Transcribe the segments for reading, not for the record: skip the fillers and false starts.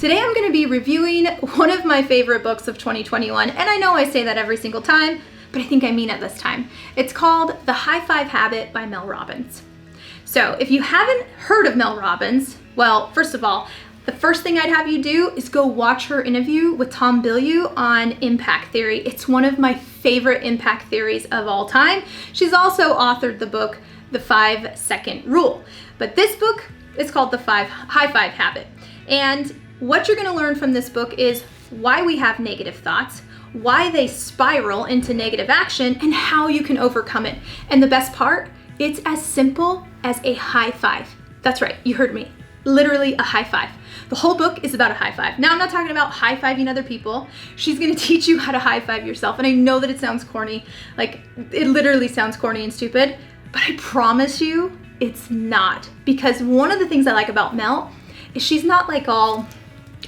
Today I'm going to be reviewing one of my favorite books of 2021, and I know I say that every single time, but I think I mean it this time. It's called The High Five Habit by Mel Robbins. So if you haven't heard of Mel Robbins, well, first of all, the first thing I'd have you do is go watch her interview with Tom Bilyeu on impact theory. It's one of my favorite impact theories of all time. She's also authored the book, The 5-Second Rule. But this book is called The High Five Habit. And what you're gonna learn from this book is why we have negative thoughts, why they spiral into negative action, and how you can overcome it. And the best part, it's as simple as a high five. That's right, you heard me. Literally a high five. The whole book is about a high five. Now, I'm not talking about high-fiving other people. She's gonna teach you how to high-five yourself. And I know that it sounds corny, like it literally sounds corny and stupid, but I promise you it's not. Because one of the things I like about Mel is she's not like all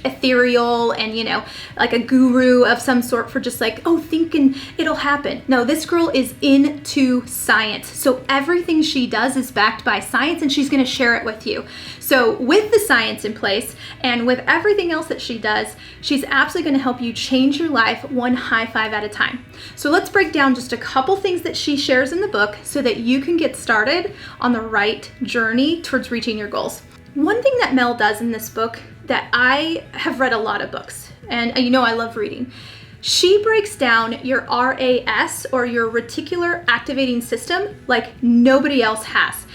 ethereal and, you know, like a guru of some sort for just like, oh, think and it'll happen. No, this girl is into science. So everything she does is backed by science, and she's going to share it with you. So with the science in place and with everything else that she does, she's absolutely going to help you change your life one high five at a time. So let's break down just a couple things that she shares in the book so that you can get started on the right journey towards reaching your goals. One thing that Mel does in this book that I have read a lot of books, and you know I love reading. She breaks down your RAS, or your reticular activating system, like nobody else has.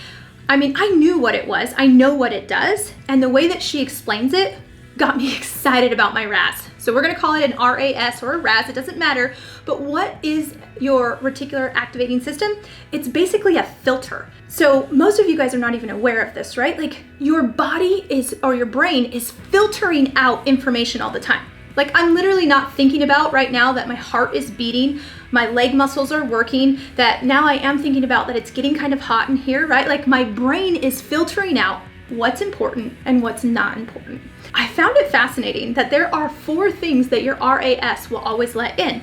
I mean, I knew what it was, I know what it does, and the way that she explains it got me excited about my RAS. So we're gonna call it an RAS or a RAS, it doesn't matter, but what is your reticular activating system? It's basically a filter. So most of you guys are not even aware of this, right? Like your body is, or your brain is filtering out information all the time. Like I'm literally not thinking about right now that my heart is beating, my leg muscles are working, that now I am thinking about that it's getting kind of hot in here, right? Like my brain is filtering out what's important and what's not important. I found it fascinating that there are 4 things that your RAS will always let in.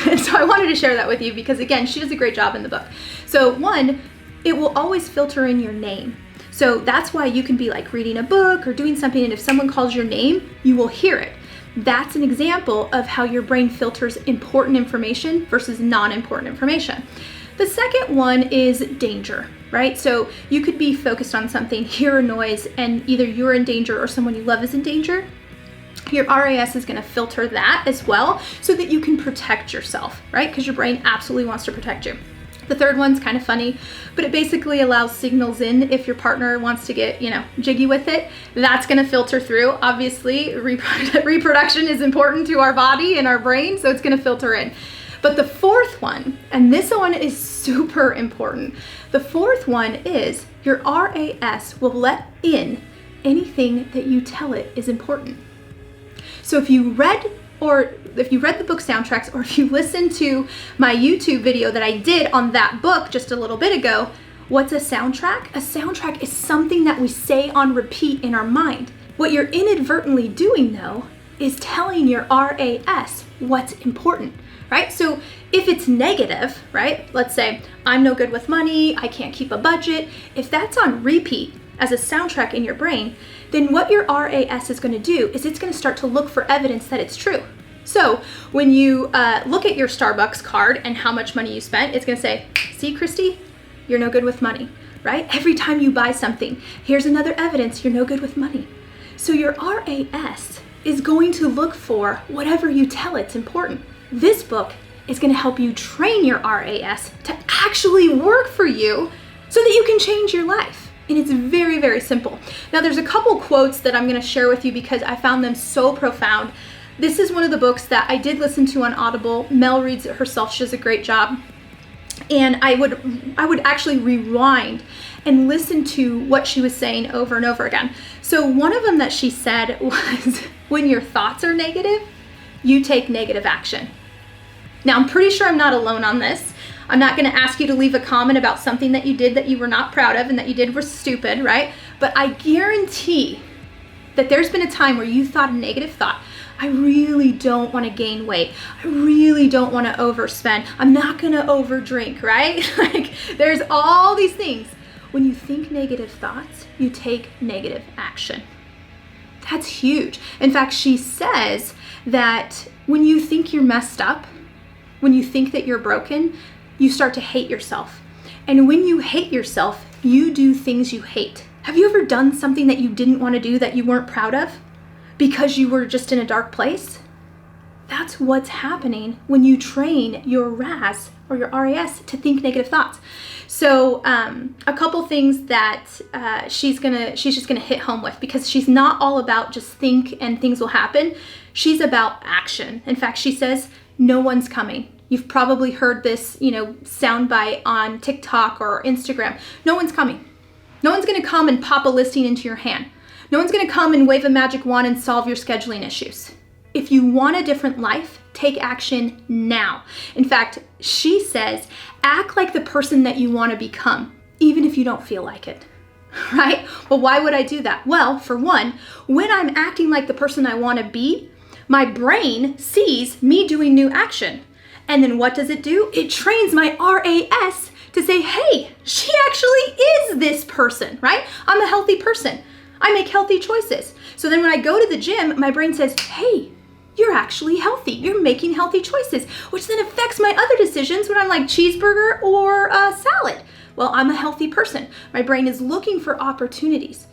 And so I wanted to share that with you because again, she does a great job in the book. So 1, it will always filter in your name. So that's why you can be like reading a book or doing something, and if someone calls your name, you will hear it. That's an example of how your brain filters important information versus non-important information. The second one is danger, right? So you could be focused on something, hear a noise, and either you're in danger or someone you love is in danger. Your RAS is gonna filter that as well so that you can protect yourself, right? Because your brain absolutely wants to protect you. The third one's kind of funny, but it basically allows signals in if your partner wants to get, you know, jiggy with it. That's gonna filter through. Obviously, reproduction is important to our body and our brain, so it's gonna filter in. But the fourth one, and this one is super important, the fourth one is your RAS will let in anything that you tell it is important. So if you read the book soundtracks, or if you listen to my YouTube video that I did on that book just a little bit ago, what's a soundtrack? A soundtrack is something that we say on repeat in our mind. What you're inadvertently doing though is telling your RAS what's important, right? So if it's negative, right? Let's say, I'm no good with money, I can't keep a budget. If that's on repeat as a soundtrack in your brain, then what your RAS is gonna do is it's gonna start to look for evidence that it's true. So when you look at your Starbucks card and how much money you spent, it's gonna say, see, Kristi, you're no good with money, right? Every time you buy something, here's another evidence you're no good with money. So your RAS is going to look for whatever you tell it's important. This book is gonna help you train your RAS to actually work for you so that you can change your life. And it's very, very simple. Now there's a couple quotes that I'm gonna share with you because I found them so profound. This is one of the books that I did listen to on Audible. Mel reads it herself, she does a great job. And I would actually rewind and listen to what she was saying over and over again. So one of them that she said was, when your thoughts are negative, you take negative action. Now I'm pretty sure I'm not alone on this. I'm not gonna ask you to leave a comment about something that you did that you were not proud of and that you did was stupid, right? But I guarantee that there's been a time where you thought a negative thought. I really don't wanna gain weight. I really don't wanna overspend. I'm not gonna overdrink, right? Like there's all these things. When you think negative thoughts, you take negative action. That's huge. In fact, she says that when you think you're messed up, when you think that you're broken, you start to hate yourself. And when you hate yourself, you do things you hate. Have you ever done something that you didn't want to do that you weren't proud of because you were just in a dark place? That's what's happening when you train your RAS or your RAS to think negative thoughts. So a couple things that she's just gonna hit home with, because she's not all about just think and things will happen. She's about action. In fact, she says, no one's coming. You've probably heard this, soundbite on TikTok or Instagram. No one's coming. No one's gonna come and pop a listing into your hand. No one's gonna come and wave a magic wand and solve your scheduling issues. If you want a different life, take action now. In fact, she says, act like the person that you want to become, even if you don't feel like it, right? Well, why would I do that? Well, for one, when I'm acting like the person I want to be, my brain sees me doing new action. And then what does it do? It trains my RAS to say, hey, she actually is this person, right? I'm a healthy person. I make healthy choices. So then when I go to the gym, my brain says, hey, you're actually healthy. You're making healthy choices, which then affects my other decisions when I'm like cheeseburger or a salad. Well, I'm a healthy person. My brain is looking for opportunities.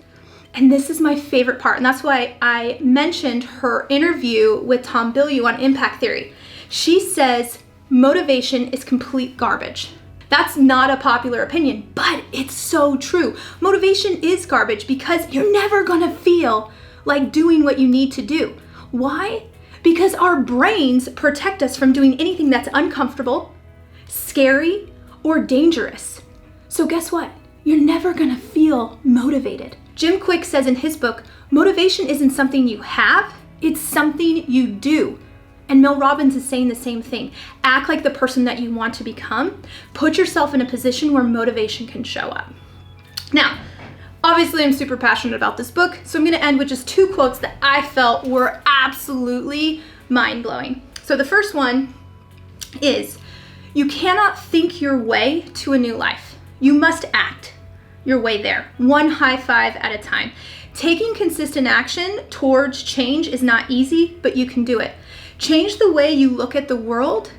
And this is my favorite part. And that's why I mentioned her interview with Tom Bilyeu on impact theory. She says motivation is complete garbage. That's not a popular opinion, but it's so true. Motivation is garbage because you're never gonna feel like doing what you need to do. Why? Because our brains protect us from doing anything that's uncomfortable, scary, or dangerous. So guess what? You're never gonna feel motivated. Jim Quick says in his book, motivation isn't something you have, it's something you do. And Mel Robbins is saying the same thing. Act like the person that you want to become. Put yourself in a position where motivation can show up. Now, obviously, I'm super passionate about this book, so I'm going to end with just two quotes that I felt were absolutely mind-blowing. So the first one is, you cannot think your way to a new life. You must act your way there, one high five at a time. Taking consistent action towards change is not easy, but you can do it. Change the way you look at the world,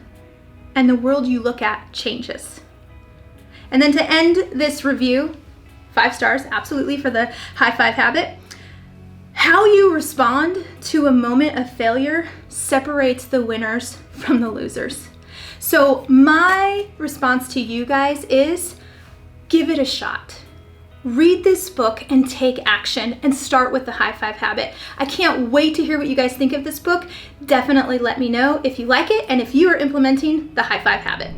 and the world you look at changes. And then to end this review, 5 stars, absolutely, for the high five habit. How you respond to a moment of failure separates the winners from the losers. So my response to you guys is, give it a shot. Read this book and take action and start with the high five habit. I can't wait to hear what you guys think of this book. Definitely let me know if you like it and if you are implementing the high five habit.